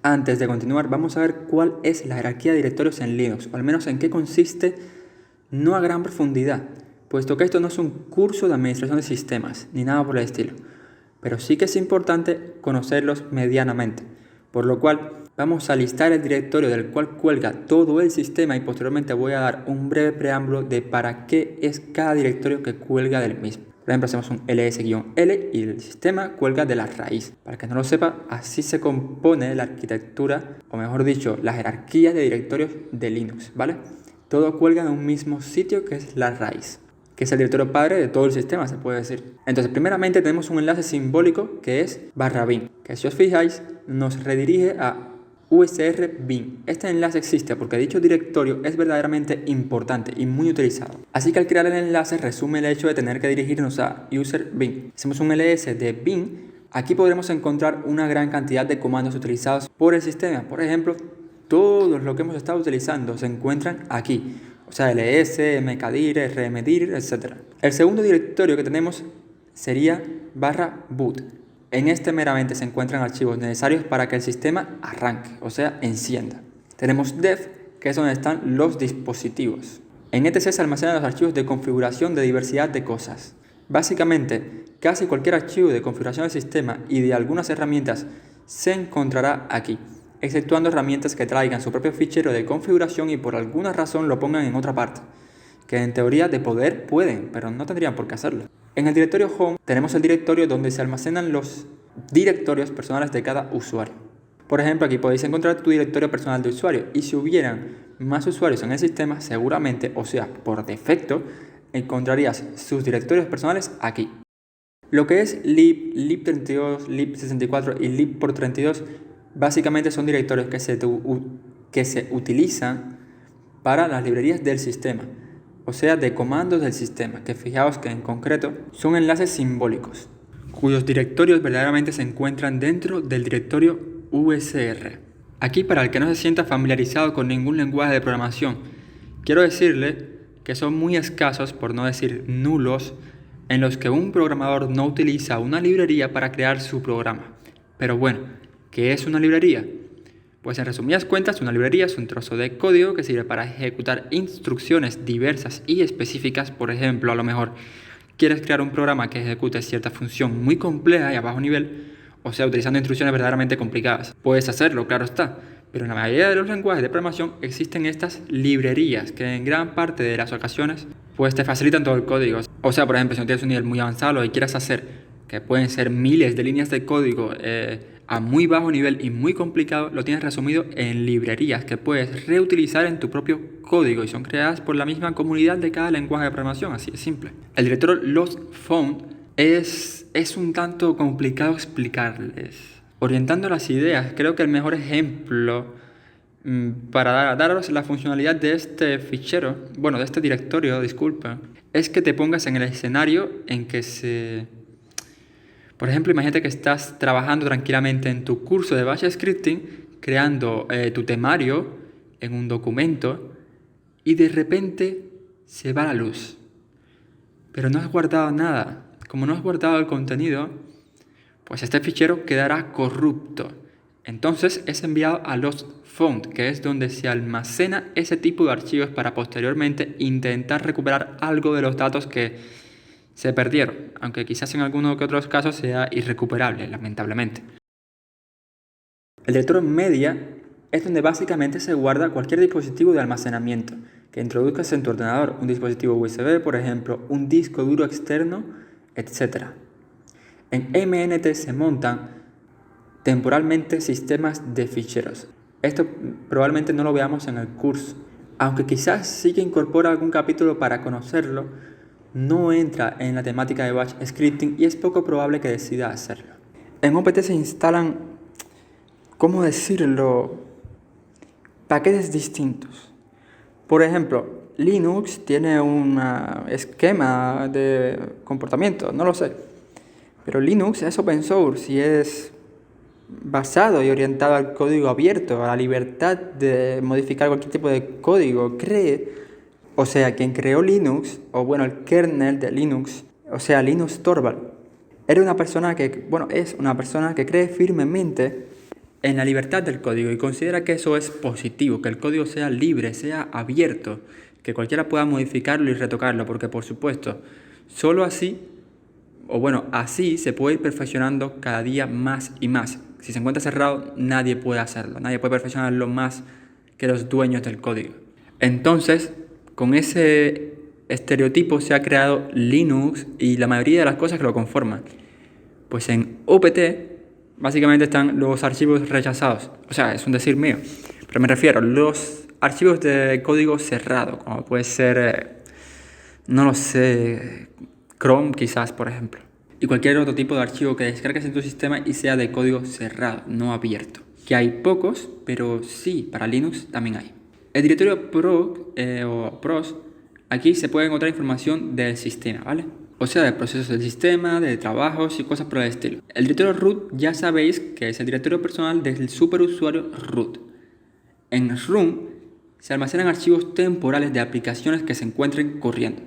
Antes de continuar, vamos a ver cuál es la jerarquía de directorios en Linux, o al menos en qué consiste, no a gran profundidad, puesto que esto no es un curso de administración de sistemas, ni nada por el estilo, pero sí que es importante conocerlos medianamente, por lo cual vamos a listar el directorio del cual cuelga todo el sistema y posteriormente voy a dar un breve preámbulo de para qué es cada directorio que cuelga del mismo. Por ejemplo, hacemos un ls-l y el sistema cuelga de la raíz. Para que no lo sepa, así se compone la arquitectura, o mejor dicho, la jerarquía de directorios de Linux, ¿vale? Todo cuelga en un mismo sitio que es la raíz, que es el directorio padre de todo el sistema, se puede decir. Entonces, primeramente tenemos un enlace simbólico que es /bin, que si os fijáis, nos redirige a usr bin. Este enlace existe porque dicho directorio es verdaderamente importante y muy utilizado. Así que al crear el enlace resume el hecho de tener que dirigirnos a user bin. Hacemos un ls de bin. Aquí podremos encontrar una gran cantidad de comandos utilizados por el sistema. Por ejemplo, todos los que hemos estado utilizando se encuentran aquí. O sea, ls, mkdir, rmdir, etc. El segundo directorio que tenemos sería /boot. En este meramente se encuentran archivos necesarios para que el sistema arranque, o sea, encienda. Tenemos dev, que es donde están los dispositivos. En etc se almacenan los archivos de configuración de diversidad de cosas. Básicamente, casi cualquier archivo de configuración del sistema y de algunas herramientas se encontrará aquí, exceptuando herramientas que traigan su propio fichero de configuración y por alguna razón lo pongan en otra parte, que en teoría de poder pueden, pero no tendrían por qué hacerlo. En el directorio Home tenemos el directorio donde se almacenan los directorios personales de cada usuario. Por ejemplo, aquí podéis encontrar tu directorio personal de usuario y si hubieran más usuarios en el sistema, seguramente, o sea, por defecto, encontrarías sus directorios personales aquí. Lo que es lib, lib32, lib64 y lib por32 básicamente son directorios que se utilizan para las librerías del sistema, o sea, de comandos del sistema, que fijaos que en concreto son enlaces simbólicos, cuyos directorios verdaderamente se encuentran dentro del directorio usr. Aquí, para el que no se sienta familiarizado con ningún lenguaje de programación, quiero decirle que son muy escasos, por no decir nulos, en los que un programador no utiliza una librería para crear su programa. Pero bueno, ¿qué es una librería? Pues en resumidas cuentas, una librería es un trozo de código que sirve para ejecutar instrucciones diversas y específicas. Por ejemplo, a lo mejor quieres crear un programa que ejecute cierta función muy compleja y a bajo nivel, o sea, utilizando instrucciones verdaderamente complicadas. Puedes hacerlo, claro está, pero en la mayoría de los lenguajes de programación existen estas librerías que en gran parte de las ocasiones pues te facilitan todo el código. O sea, por ejemplo, si no tienes un nivel muy avanzado y quieres hacer, que pueden ser miles de líneas de código a muy bajo nivel y muy complicado, lo tienes resumido en librerías que puedes reutilizar en tu propio código y son creadas por la misma comunidad de cada lenguaje de programación, así de simple. El directorio lost_found es un tanto complicado explicarles. Orientando las ideas, creo que el mejor ejemplo para daros la funcionalidad de este fichero, bueno, de este directorio, disculpa, es que te pongas en el escenario en que por ejemplo, imagínate que estás trabajando tranquilamente en tu curso de Bash Scripting, creando tu temario en un documento y de repente se va la luz. Pero no has guardado nada. Como no has guardado el contenido, pues este fichero quedará corrupto. Entonces es enviado a lost_found, que es donde se almacena ese tipo de archivos para posteriormente intentar recuperar algo de los datos que se perdieron, aunque quizás en algunos que otros casos sea irrecuperable, lamentablemente. El directorio media es donde básicamente se guarda cualquier dispositivo de almacenamiento que introduzcas en tu ordenador, un dispositivo USB, por ejemplo, un disco duro externo, etc. En MNT se montan temporalmente sistemas de ficheros. Esto probablemente no lo veamos en el curso, aunque quizás sí que incorpora algún capítulo para conocerlo. No entra en la temática de Bash Scripting y es poco probable que decida hacerlo. En OPT se instalan, ¿cómo decirlo?, paquetes distintos. Por ejemplo, Linux tiene un esquema de comportamiento, no lo sé. Pero Linux es open source y es basado y orientado al código abierto, a la libertad de modificar cualquier tipo de código. O sea, quien creó Linux, o bueno, el kernel de Linux, o sea, Linus Torvald, es una persona que cree firmemente en la libertad del código y considera que eso es positivo, que el código sea libre, sea abierto, que cualquiera pueda modificarlo y retocarlo, porque por supuesto, solo así, o bueno, así se puede ir perfeccionando cada día más y más. Si se encuentra cerrado, nadie puede hacerlo, nadie puede perfeccionarlo más que los dueños del código. Entonces, con ese estereotipo se ha creado Linux y la mayoría de las cosas que lo conforman. Pues en UPT básicamente están los archivos rechazados. O sea, es un decir mío. Pero me refiero a los archivos de código cerrado, como puede ser, no lo sé, Chrome quizás, por ejemplo. Y cualquier otro tipo de archivo que descargues en tu sistema y sea de código cerrado, no abierto. Que hay pocos, pero sí, para Linux también hay. El directorio pro o pros, aquí se puede encontrar información del sistema, ¿vale? O sea, de procesos del sistema, de trabajos y cosas por el estilo. El directorio root ya sabéis que es el directorio personal del superusuario root. En room se almacenan archivos temporales de aplicaciones que se encuentren corriendo.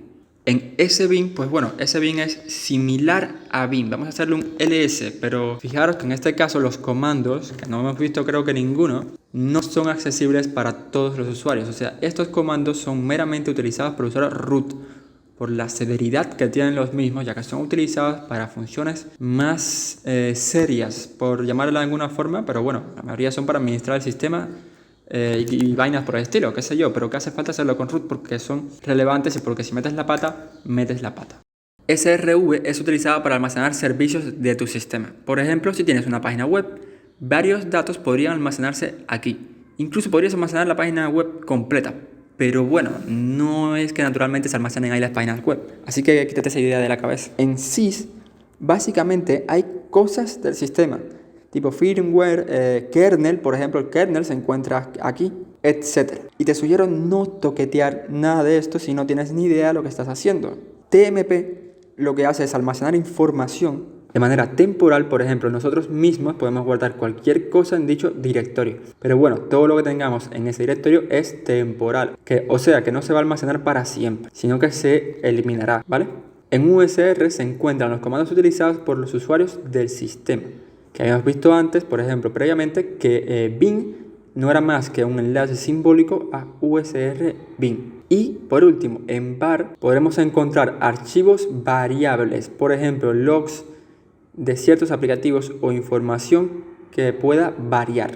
En SBIN, pues bueno, SBIN es similar a bin. Vamos a hacerle un ls, pero fijaros que en este caso los comandos, que no hemos visto creo que ninguno, no son accesibles para todos los usuarios. O sea, estos comandos son meramente utilizados por el usuario root, por la severidad que tienen los mismos, ya que son utilizados para funciones más serias, por llamarlo de alguna forma, pero bueno, la mayoría son para administrar el sistema y vainas por el estilo, qué sé yo, pero que hace falta hacerlo con root porque son relevantes y porque si metes la pata, metes la pata. SRV es utilizado para almacenar servicios de tu sistema. Por ejemplo, si tienes una página web, varios datos podrían almacenarse aquí. Incluso podrías almacenar la página web completa. Pero bueno, no es que naturalmente se almacenen ahí las páginas web. Así que quítate esa idea de la cabeza. En sys, básicamente hay cosas del sistema. Tipo firmware, kernel, por ejemplo, el kernel se encuentra aquí, etc. Y te sugiero no toquetear nada de esto si no tienes ni idea de lo que estás haciendo. TMP lo que hace es almacenar información de manera temporal. Por ejemplo, nosotros mismos podemos guardar cualquier cosa en dicho directorio. Pero bueno, todo lo que tengamos en ese directorio es temporal. O sea, que no se va a almacenar para siempre, sino que se eliminará, ¿vale? En USR se encuentran los comandos utilizados por los usuarios del sistema. Que habíamos visto antes, por ejemplo, previamente, que bin no era más que un enlace simbólico a USR bin. Y por último, en var podremos encontrar archivos variables, por ejemplo, logs de ciertos aplicativos o información que pueda variar.